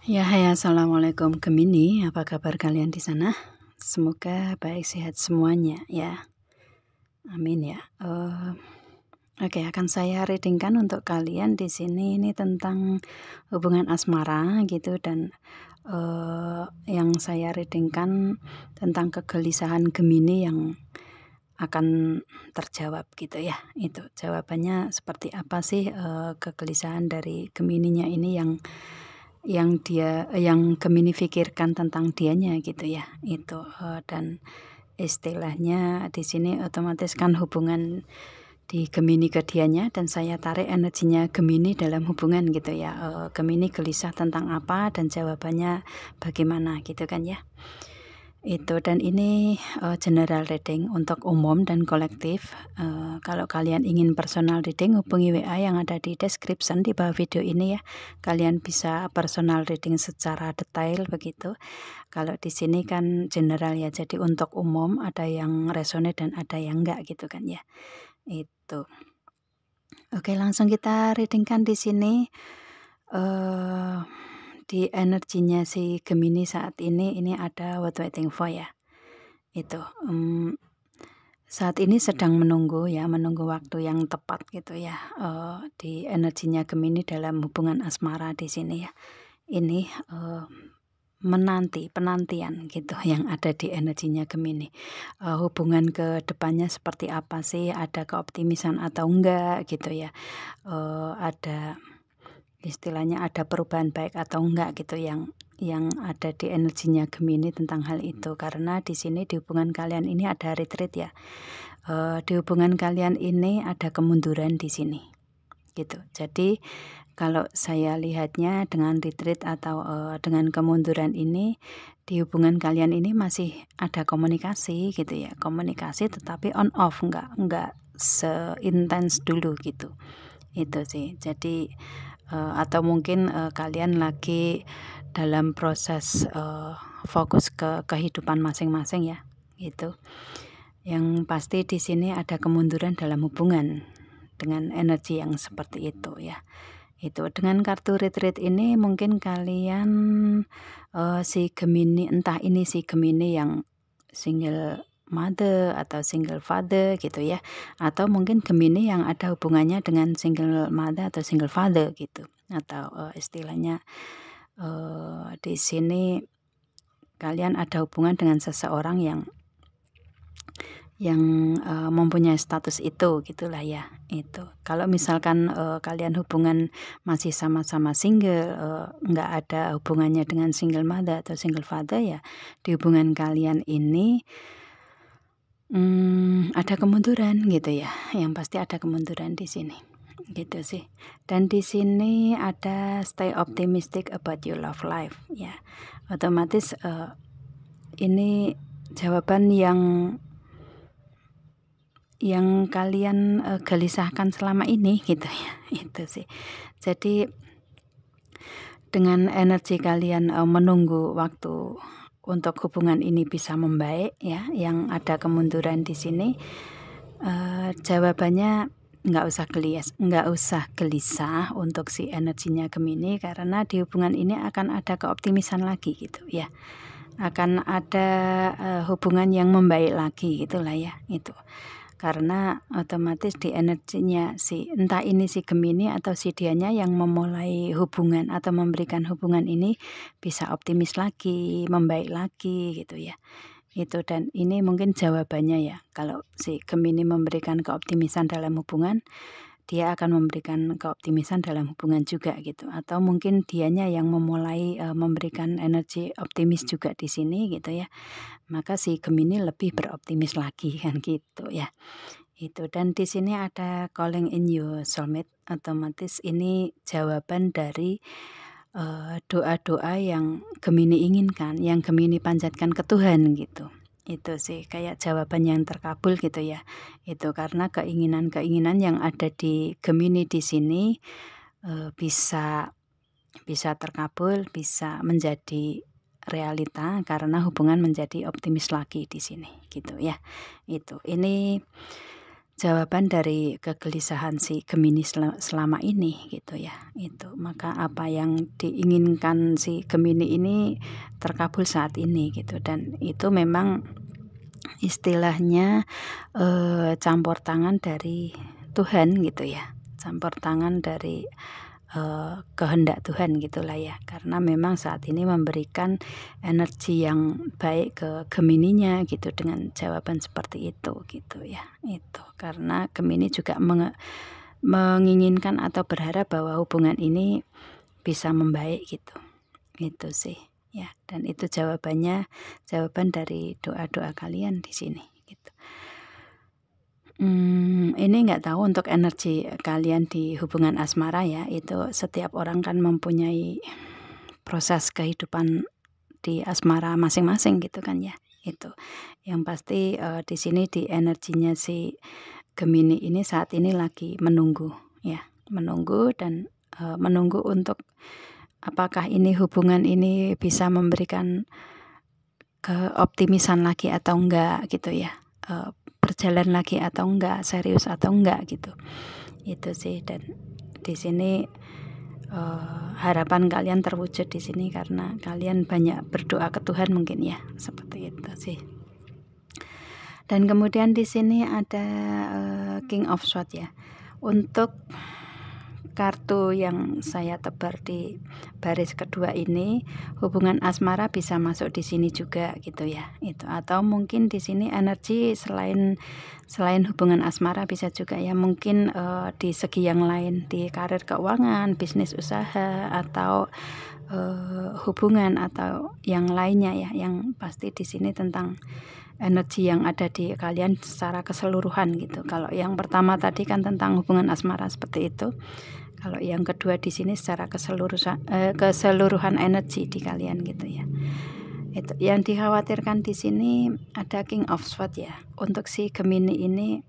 Ya, hai, assalamualaikum Gemini. Apa kabar kalian di sana? Semoga baik sehat semuanya ya. Amin ya. Oke, akan saya readingkan untuk kalian di sini. Ini tentang hubungan asmara gitu, dan yang saya readingkan tentang kegelisahan Gemini yang akan terjawab gitu ya. Itu jawabannya seperti apa sih, kegelisahan dari Gemininya ini yang Gemini pikirkan tentang dianya gitu ya, itu, dan istilahnya di sini otomatis kan hubungan di Gemini ke dianya, dan saya tarik energinya Gemini dalam hubungan gitu ya, Gemini gelisah tentang apa dan jawabannya bagaimana gitu kan ya. Itu, dan ini general reading untuk umum dan kolektif. Kalau kalian ingin personal reading, hubungi WA yang ada di description di bawah video ini ya. Kalian bisa personal reading secara detail begitu. Kalau di sini kan general ya, jadi untuk umum, ada yang resonate dan ada yang enggak gitu kan ya. Itu. Oke, langsung kita readingkan di sini. Di energinya si Gemini saat ini ada what waiting for ya. Itu, saat ini sedang menunggu ya, menunggu waktu yang tepat gitu ya, di energinya Gemini dalam hubungan asmara di sini ya. Ini, penantian gitu yang ada di energinya Gemini. Hubungan ke depannya seperti apa sih, ada keoptimisan atau enggak gitu ya. Ada istilahnya ada perubahan baik atau enggak gitu yang ada di energinya Gemini tentang hal itu. Karena di sini di hubungan kalian ini ada retreat ya. Di hubungan kalian ini ada kemunduran di sini gitu. Jadi kalau saya lihatnya dengan retreat atau dengan kemunduran ini, di hubungan kalian ini masih ada komunikasi gitu ya. Komunikasi tetapi on off, enggak seintens dulu gitu. Itu sih. Jadi atau mungkin kalian lagi dalam proses fokus ke kehidupan masing-masing ya, gitu. Yang pasti di sini ada kemunduran dalam hubungan dengan energi yang seperti itu ya. Itu dengan kartu retreat ini mungkin kalian si Gemini, entah ini si Gemini yang single mother atau single father gitu ya, atau mungkin Gemini yang ada hubungannya dengan single mother atau single father gitu, atau istilahnya di sini kalian ada hubungan dengan seseorang yang mempunyai status itu gitulah ya. Itu kalau misalkan kalian hubungan masih sama-sama single, nggak ada hubungannya dengan single mother atau single father ya, di hubungan kalian ini ada kemunduran gitu ya, yang pasti ada kemunduran di sini, gitu sih. Dan di sini ada stay optimistic about your love life ya. Otomatis ini jawaban yang kalian gelisahkan selama ini gitu ya, itu sih. Jadi dengan energi kalian menunggu waktu untuk hubungan ini bisa membaik ya, yang ada kemunduran di sini, jawabannya nggak usah gelisah untuk si energinya Gemini, karena di hubungan ini akan ada keoptimisan lagi gitu ya. Akan ada hubungan yang membaik lagi gitulah ya, itu. Karena otomatis di energinya entah ini si Gemini atau si dianya yang memulai hubungan atau memberikan hubungan ini bisa optimis lagi, membaik lagi gitu ya. Itu, dan ini mungkin jawabannya ya, kalau si Gemini memberikan keoptimisan dalam hubungan, dia akan memberikan keoptimisan dalam hubungan juga gitu, atau mungkin dianya yang memulai memberikan energi optimis juga di sini gitu ya. Maka si Gemini lebih beroptimis lagi kan gitu ya. Itu, dan di sini ada calling in your soulmate, otomatis ini jawaban dari doa-doa yang Gemini inginkan, yang Gemini panjatkan ke Tuhan gitu. Itu sih kayak jawaban yang terkabul gitu ya. Itu karena keinginan-keinginan yang ada di Gemini di sini bisa terkabul, bisa menjadi realita karena hubungan menjadi optimis lagi di sini gitu ya. Itu. Ini jawaban dari kegelisahan si Gemini selama ini gitu ya. Itu maka apa yang diinginkan si Gemini ini terkabul saat ini gitu, dan itu memang istilahnya campur tangan dari Tuhan gitu ya, campur tangan dari kehendak Tuhan gitulah ya, karena memang saat ini memberikan energi yang baik ke Gemininya gitu dengan jawaban seperti itu gitu ya. Itu karena Gemini juga menginginkan atau berharap bahwa hubungan ini bisa membaik gitu. Itu sih ya, dan itu jawaban dari doa-doa kalian di sini gitu. Ini nggak tahu untuk energi kalian di hubungan asmara ya, itu setiap orang kan mempunyai proses kehidupan di asmara masing-masing gitu kan ya. Itu yang pasti di sini di energinya si Gemini ini saat ini lagi menunggu ya, menunggu dan menunggu untuk apakah ini hubungan ini bisa memberikan keoptimisan lagi atau enggak gitu ya, berjalan lagi atau enggak, serius atau enggak gitu. Itu sih, dan di sini harapan kalian terwujud di sini karena kalian banyak berdoa ke Tuhan mungkin ya, seperti itu sih. Dan kemudian di sini ada King of Swords ya. Untuk kartu yang saya tebar di baris kedua ini, hubungan asmara bisa masuk di sini juga gitu ya. Itu atau mungkin di sini energi selain hubungan asmara bisa juga ya, mungkin di segi yang lain, di karir keuangan, bisnis usaha, atau hubungan atau yang lainnya ya. Yang pasti di sini tentang energi yang ada di kalian secara keseluruhan gitu. Kalau yang pertama tadi kan tentang hubungan asmara seperti itu. Kalau yang kedua di sini secara keseluruhan energi di kalian gitu ya. Itu yang dikhawatirkan di sini ada King of Swords ya. Untuk si Gemini ini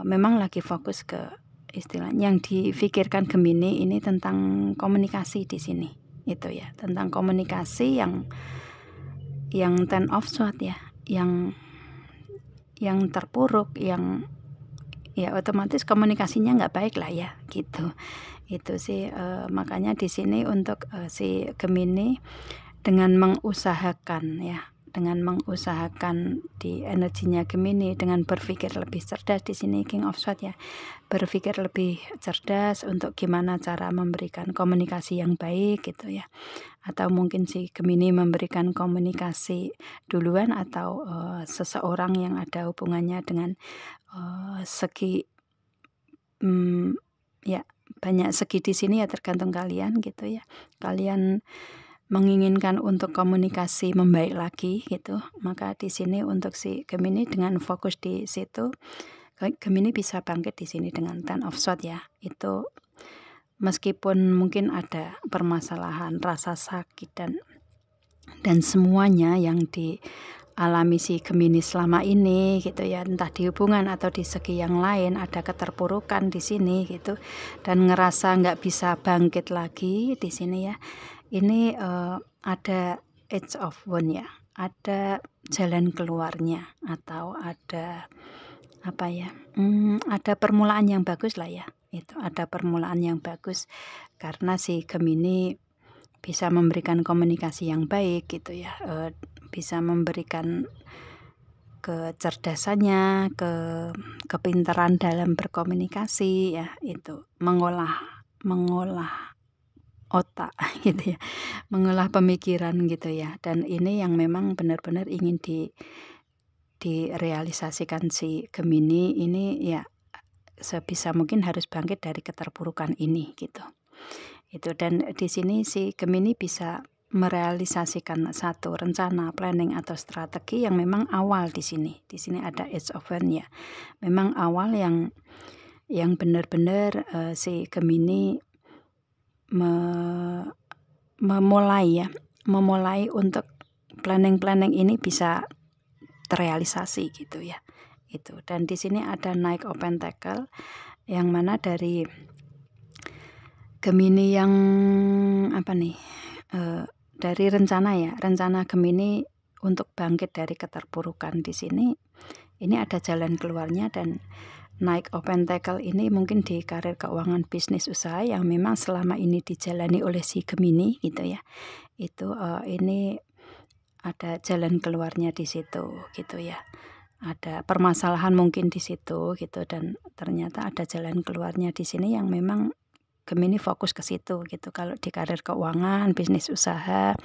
memang lagi fokus ke istilahnya yang difikirkan Gemini ini tentang komunikasi di sini. Itu ya, tentang komunikasi yang Ten of Swords ya, yang terpuruk, yang ya otomatis komunikasinya nggak baik lah ya gitu. Itu sih makanya di sini untuk si Gemini dengan mengusahakan di energinya Gemini dengan berpikir lebih cerdas di sini King of Swords ya, berpikir lebih cerdas untuk gimana cara memberikan komunikasi yang baik gitu ya, atau mungkin si Gemini memberikan komunikasi duluan atau seseorang yang ada hubungannya dengan segi ya banyak segi di sini ya, tergantung kalian gitu ya. Kalian menginginkan untuk komunikasi membaik lagi gitu, maka di sini untuk si Gemini dengan fokus di situ, Gemini bisa bangkit di sini dengan Ten of Swords ya. Itu meskipun mungkin ada permasalahan, rasa sakit dan semuanya yang dialami si Gemini selama ini gitu ya, entah di hubungan atau di segi yang lain ada keterpurukan di sini gitu, dan ngerasa nggak bisa bangkit lagi di sini ya. Ini ada Edge of Wands ya, ada jalan keluarnya atau ada apa ya, ada permulaan yang bagus lah ya. Itu ada permulaan yang bagus karena si Gemini bisa memberikan komunikasi yang baik gitu ya, bisa memberikan kecerdasannya, kepintaran dalam berkomunikasi ya, itu mengolah otak gitu ya, mengolah pemikiran gitu ya. Dan ini yang memang benar-benar ingin direalisasikan si Gemini ini ya, sebisa mungkin harus bangkit dari keterpurukan ini gitu. Itu, dan di sini si Gemini bisa merealisasikan satu rencana, planning atau strategi yang memang awal di sini. Di sini ada Edge of Wands ya. Memang awal yang benar-benar si Gemini memulai untuk planning ini bisa terrealisasi gitu ya. Itu, dan di sini ada Knight of Pentacles yang mana dari Gemini yang dari rencana Gemini untuk bangkit dari keterpurukan di sini ini ada jalan keluarnya. Dan Knight of Pentacle ini mungkin di karir keuangan bisnis usaha yang memang selama ini dijalani oleh si Gemini gitu ya. Itu ini ada jalan keluarnya di situ gitu ya. Ada permasalahan mungkin di situ gitu, dan ternyata ada jalan keluarnya di sini yang memang Gemini fokus ke situ gitu. Kalau di karir keuangan, bisnis usaha,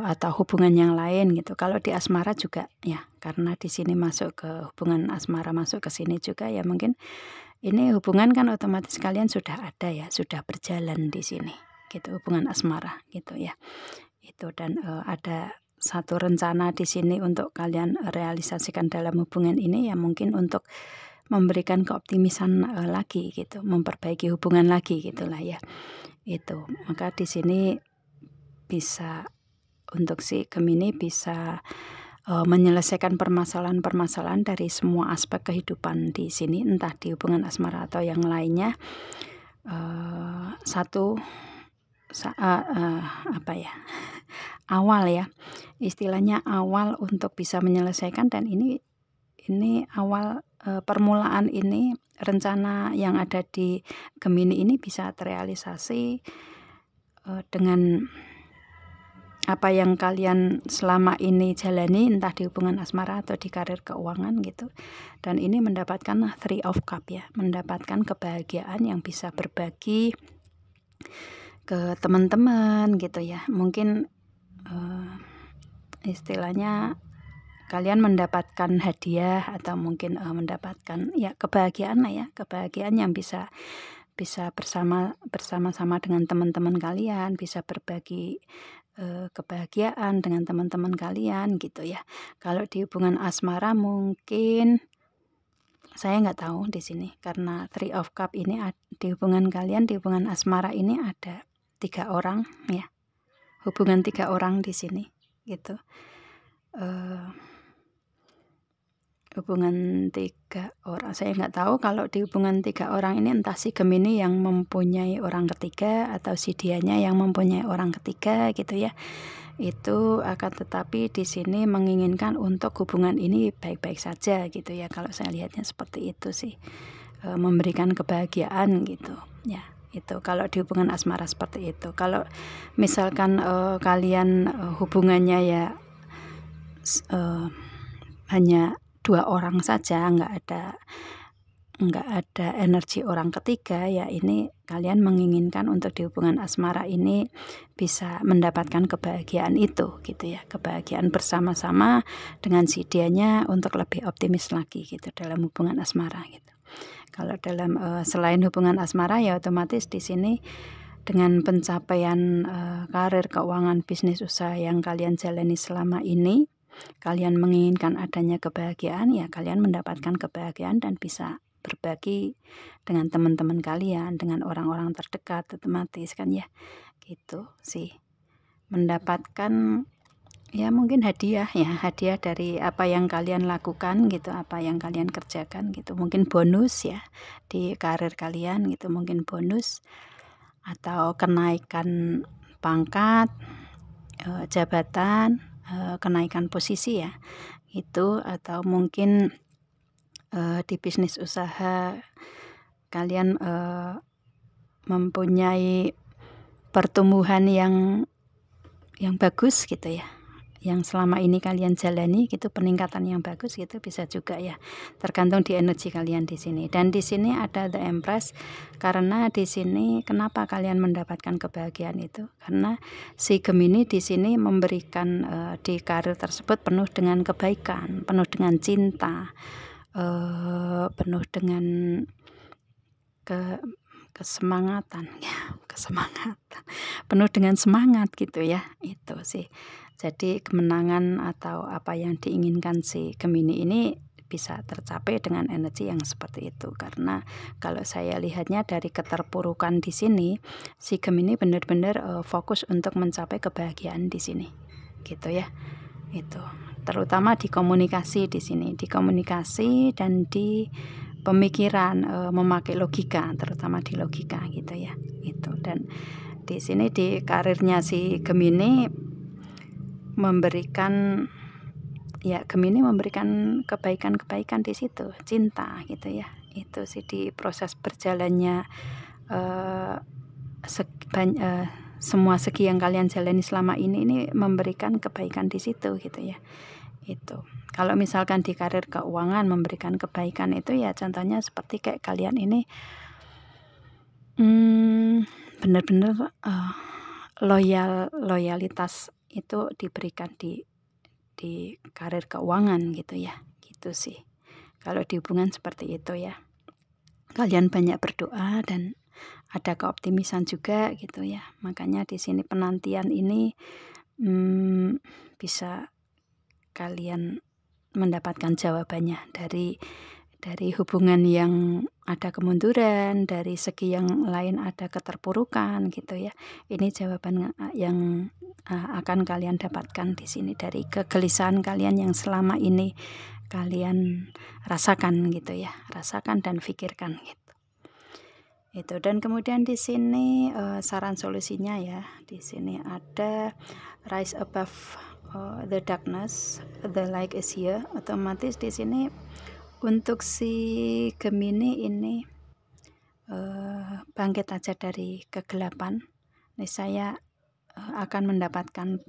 atau hubungan yang lain gitu. Kalau di asmara juga ya, karena di sini masuk ke hubungan asmara, masuk ke sini juga ya, mungkin ini hubungan kan otomatis kalian sudah ada ya, sudah berjalan di sini gitu, hubungan asmara gitu ya. Itu dan ada satu rencana di sini untuk kalian realisasikan dalam hubungan ini ya, mungkin untuk memberikan keoptimisan lagi gitu, memperbaiki hubungan lagi gitulah ya. Itu. Maka di sini bisa untuk si Gemini bisa menyelesaikan permasalahan-permasalahan dari semua aspek kehidupan di sini, entah di hubungan asmara atau yang lainnya. Apa ya? Awal ya, istilahnya awal untuk bisa menyelesaikan, dan ini awal permulaan ini, rencana yang ada di Gemini ini bisa terrealisasi dengan apa yang kalian selama ini jalani, entah di hubungan asmara atau di karir keuangan gitu. Dan ini mendapatkan 3 of Cup ya, mendapatkan kebahagiaan yang bisa berbagi ke teman-teman gitu ya. Mungkin istilahnya kalian mendapatkan hadiah atau mungkin mendapatkan ya kebahagiaan lah ya, kebahagiaan yang bisa bersama-sama dengan teman-teman kalian, bisa berbagi kebahagiaan dengan teman-teman kalian gitu ya. Kalau di hubungan asmara mungkin saya nggak tahu di sini, karena 3 of Cup ini di hubungan kalian, di hubungan asmara ini ada 3 orang ya, hubungan 3 orang di sini gitu. Hubungan 3 orang, saya nggak tahu kalau di hubungan 3 orang ini entah si Gemini yang mempunyai orang ketiga atau si dianya yang mempunyai orang ketiga gitu ya. Itu akan tetapi di sini menginginkan untuk hubungan ini baik-baik saja gitu ya, kalau saya lihatnya seperti itu sih, memberikan kebahagiaan gitu ya. Itu kalau di hubungan asmara seperti itu. Kalau misalkan kalian hubungannya ya hanya 2 orang saja, nggak ada energi orang ketiga ya, ini kalian menginginkan untuk di hubungan asmara ini bisa mendapatkan kebahagiaan itu gitu ya, kebahagiaan bersama-sama dengan si dianya untuk lebih optimis lagi gitu dalam hubungan asmara gitu. Kalau dalam selain hubungan asmara ya otomatis di sini dengan pencapaian karir keuangan bisnis usaha yang kalian jalani selama ini, kalian menginginkan adanya kebahagiaan ya, kalian mendapatkan kebahagiaan dan bisa berbagi dengan teman-teman kalian, dengan orang-orang terdekat otomatis kan ya, gitu sih. Mendapatkan ya mungkin hadiah ya, hadiah dari apa yang kalian lakukan gitu, apa yang kalian kerjakan gitu, mungkin bonus ya di karir kalian gitu, mungkin bonus atau kenaikan pangkat, jabatan, kenaikan posisi ya itu, atau mungkin di bisnis usaha kalian mempunyai pertumbuhan yang bagus gitu ya, yang selama ini kalian jalani gitu, peningkatan yang bagus gitu, bisa juga ya, tergantung di energi kalian di sini. Dan di sini ada The Empress, karena di sini kenapa kalian mendapatkan kebahagiaan itu, karena si Gemini di sini memberikan di karir tersebut penuh dengan kebaikan, penuh dengan cinta, penuh dengan kesemangatan ya, penuh dengan semangat gitu ya, itu sih. Jadi kemenangan atau apa yang diinginkan si Gemini ini bisa tercapai dengan energi yang seperti itu. Karena kalau saya lihatnya dari keterpurukan di sini, si Gemini benar-benar fokus untuk mencapai kebahagiaan di sini, gitu ya. Itu terutama di komunikasi di sini, di komunikasi dan di pemikiran, memakai logika, terutama di logika gitu ya. Itu, dan di sini di karirnya si Gemini memberikan ya Gemini memberikan kebaikan-kebaikan di situ, cinta gitu ya. Itu sih di proses berjalannya eh, semua segi yang kalian jalani selama ini memberikan kebaikan di situ gitu ya. Itu. Kalau misalkan di karir keuangan memberikan kebaikan itu ya contohnya seperti kayak kalian ini benar-benar loyalitas itu diberikan di karir keuangan gitu ya. Gitu sih. Kalau di hubungan seperti itu ya. Kalian banyak berdoa dan ada keoptimisan juga gitu ya. Makanya di sini penantian ini bisa kalian mendapatkan jawabannya dari hubungan yang ada kemunduran, dari segi yang lain ada keterpurukan gitu ya. Ini jawaban yang akan kalian dapatkan di sini dari kegelisahan kalian yang selama ini kalian rasakan gitu ya. Rasakan dan pikirkan gitu. Itu. Dan kemudian di sini saran solusinya ya. Di sini ada rise above the darkness, the light is here. Otomatis di sini untuk si Gemini ini bangkit aja dari kegelapan. Saya akan mendapatkan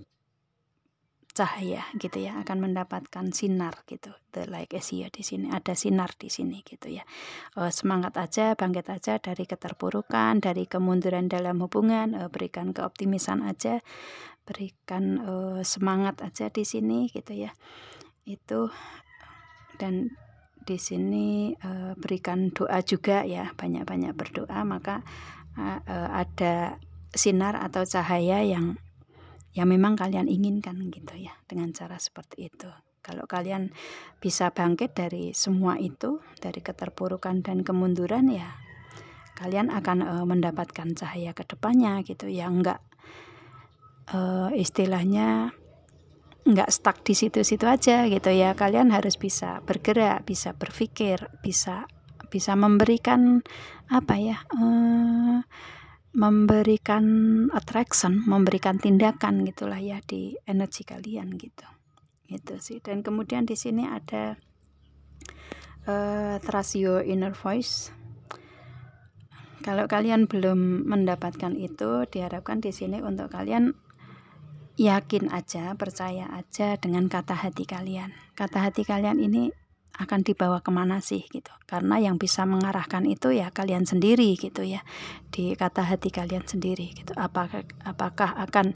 cahaya gitu ya, akan mendapatkan sinar gitu. The light is here, di sini ada sinar di sini gitu ya. Semangat aja, bangkit aja dari keterpurukan, dari kemunduran dalam hubungan, berikan keoptimisan aja, berikan semangat aja di sini gitu ya. Itu. Dan di sini berikan doa juga ya, banyak-banyak berdoa, maka ada sinar atau cahaya yang memang kalian inginkan gitu ya, dengan cara seperti itu. Kalau kalian bisa bangkit dari semua itu, dari keterpurukan dan kemunduran ya, kalian akan mendapatkan cahaya ke depannya gitu ya, enggak istilahnya nggak stuck di situ-situ aja gitu ya. Kalian harus bisa bergerak, bisa berpikir, bisa memberikan apa ya, memberikan attraction, memberikan tindakan gitulah ya di energi kalian gitu. Itu sih. Dan kemudian di sini ada trust your inner voice. Kalau kalian belum mendapatkan itu, diharapkan di sini untuk kalian yakin aja, percaya aja dengan kata hati kalian. Kata hati kalian ini akan dibawa kemana sih gitu. Karena yang bisa mengarahkan itu ya kalian sendiri gitu ya. Di kata hati kalian sendiri gitu. Apakah akan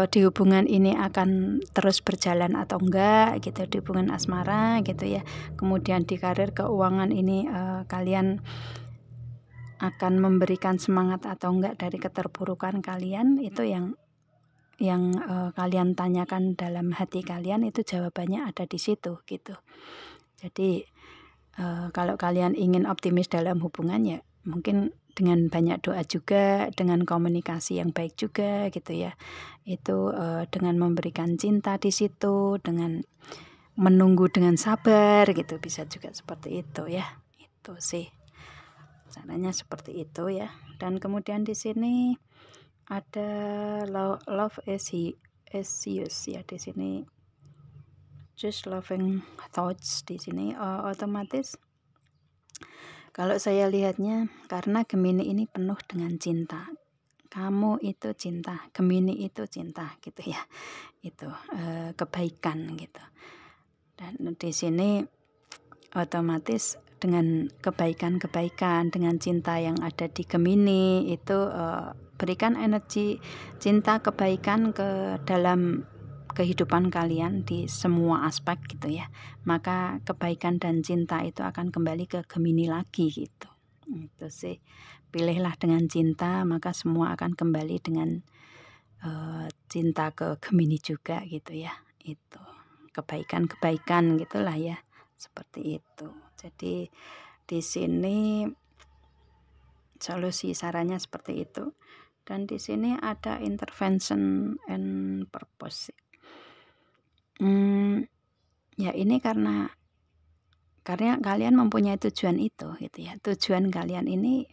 di hubungan ini akan terus berjalan atau enggak gitu, di hubungan asmara gitu ya. Kemudian di karir keuangan ini kalian akan memberikan semangat atau enggak dari keterpurukan kalian, itu yang kalian tanyakan dalam hati kalian, itu jawabannya ada di situ gitu. Jadi kalau kalian ingin optimis dalam hubungan ya mungkin dengan banyak doa juga, dengan komunikasi yang baik juga gitu ya. Itu dengan memberikan cinta di situ, dengan menunggu dengan sabar gitu, bisa juga seperti itu ya. Itu sih caranya, seperti itu ya. Dan kemudian di sini ada love is yours ya, di sini just loving thoughts di sini. Otomatis kalau saya lihatnya, karena Gemini ini penuh dengan cinta. Kamu itu cinta, Gemini itu cinta gitu ya. Itu kebaikan gitu. Dan di sini otomatis dengan kebaikan-kebaikan, dengan cinta yang ada di Gemini itu berikan energi cinta kebaikan ke dalam kehidupan kalian di semua aspek gitu ya. Maka kebaikan dan cinta itu akan kembali ke Gemini lagi gitu. Itu sih. Pilihlah dengan cinta, maka semua akan kembali dengan cinta ke Gemini juga gitu ya. Itu kebaikan-kebaikan gitulah ya. Seperti itu. Jadi di sini solusi sarannya seperti itu. Dan di sini ada intervention and purpose. Ya ini karena kalian mempunyai tujuan itu gitu ya. Tujuan kalian ini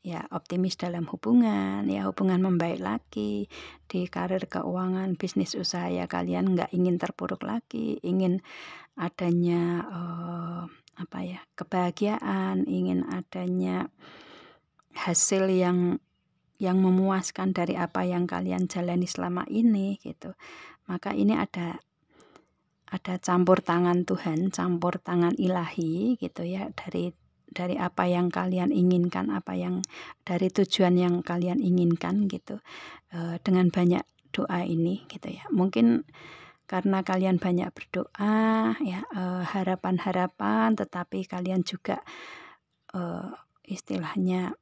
ya optimis dalam hubungan, ya hubungan membaik lagi, di karir keuangan, bisnis usaha ya kalian nggak ingin terpuruk lagi, ingin adanya kebahagiaan, ingin adanya hasil yang memuaskan dari apa yang kalian jalani selama ini gitu. Maka ini ada campur tangan Tuhan, campur tangan ilahi gitu ya, dari apa yang kalian inginkan, dari tujuan yang kalian inginkan gitu, dengan banyak doa ini gitu ya. Mungkin karena kalian banyak berdoa ya, harapan-harapan, tetapi kalian juga istilahnya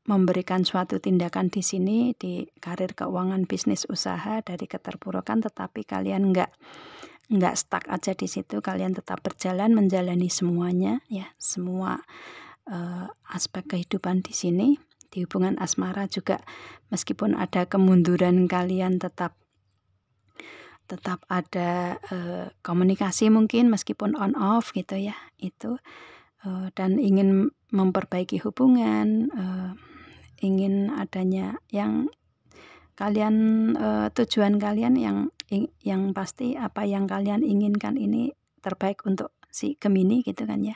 memberikan suatu tindakan di sini, di karir keuangan, bisnis usaha, dari keterpurukan, tetapi kalian nggak stuck aja di situ, kalian tetap berjalan menjalani semuanya ya, semua aspek kehidupan di sini. Di hubungan asmara juga meskipun ada kemunduran, kalian tetap ada komunikasi mungkin meskipun on off gitu ya, itu dan ingin memperbaiki hubungan, ingin adanya yang kalian tujuan kalian yang pasti apa yang kalian inginkan ini terbaik untuk si Gemini gitu kan ya.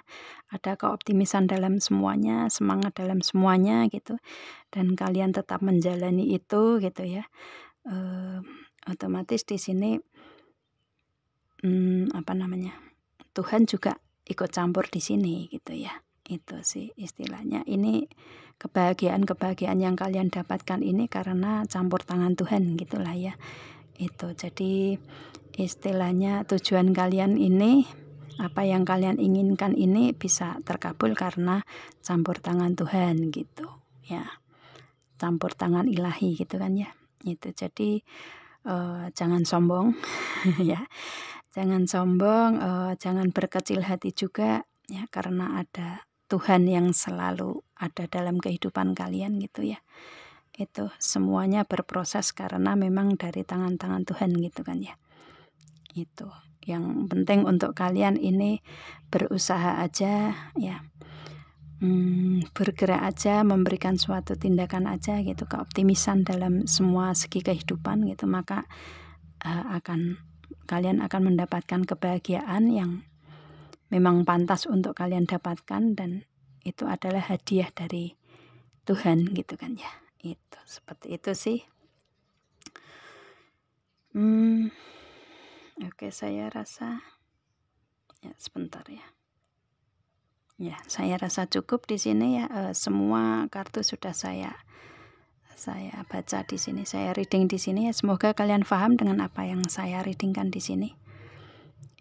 Ada keoptimisan dalam semuanya, semangat dalam semuanya gitu, dan kalian tetap menjalani itu gitu ya. Otomatis di sini Tuhan juga ikut campur di sini gitu ya. Itu sih istilahnya, ini kebahagiaan yang kalian dapatkan ini karena campur tangan Tuhan gitulah ya. Itu jadi istilahnya tujuan kalian ini, apa yang kalian inginkan ini bisa terkabul karena campur tangan Tuhan gitu ya, campur tangan ilahi gitu kan ya. Itu jadi jangan sombong ya, jangan sombong, jangan berkecil hati juga ya, karena ada Tuhan yang selalu ada dalam kehidupan kalian gitu ya. Itu semuanya berproses karena memang dari tangan-tangan Tuhan gitu kan ya. Itu yang penting untuk kalian ini berusaha aja ya, bergerak aja, memberikan suatu tindakan aja gitu, keoptimisan dalam semua segi kehidupan gitu, maka kalian akan mendapatkan kebahagiaan yang memang pantas untuk kalian dapatkan, dan itu adalah hadiah dari Tuhan gitu kan ya. Itu seperti itu sih. Oke, saya rasa ya sebentar ya. Ya, saya rasa cukup di sini ya. Semua kartu sudah saya baca di sini, saya reading di sini ya. Semoga kalian paham dengan apa yang saya readingkan di sini.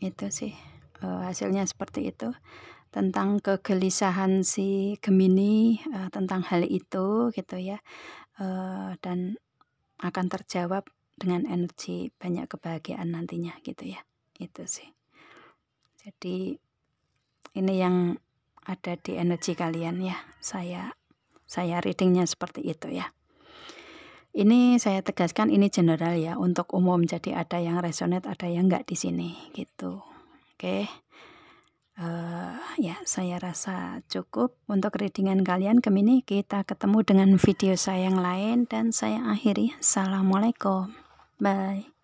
Itu sih hasilnya seperti itu, tentang kegelisahan si Gemini, tentang hal itu gitu ya, dan akan terjawab dengan energi banyak kebahagiaan nantinya gitu ya. Itu sih. Jadi ini yang ada di energi kalian ya. Saya readingnya seperti itu ya. Ini saya tegaskan ini general ya, untuk umum, jadi ada yang resonate, ada yang enggak di sini gitu. Oke. Ya, saya rasa cukup untuk readingan kalian Gemini. Kita ketemu dengan video saya yang lain dan saya akhiri. Assalamualaikum. Bye.